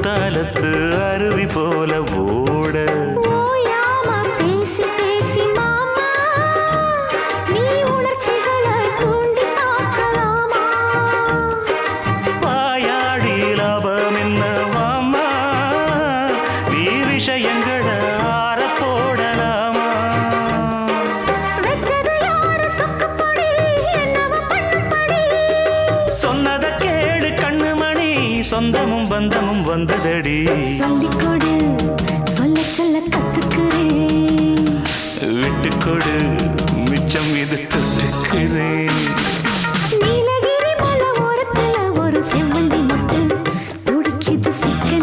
குத்தாலத்து அருவி போல ஓட ஓயாம பேசி பேசி மாமா நீ உணர்ச்சிகளை தூண்டி பார்க்கலாமா வாயாடி லாபம் என்ன மாமா நீ விஷயங்களை ஆற போடலாமா வெச்சது யாரு சொக்கப்படி என்னவ பண்ணுப்படி சொன்னத கேளு கண்ணுமணி சொந்தமும் பந்தமும் வந்ததடி சொல்லிக்கொடு சொல்ல சொல்ல கத்துக்கிறேன் விட்டுக்கொடு மிச்சம் இது தட்டுக்கிறேன்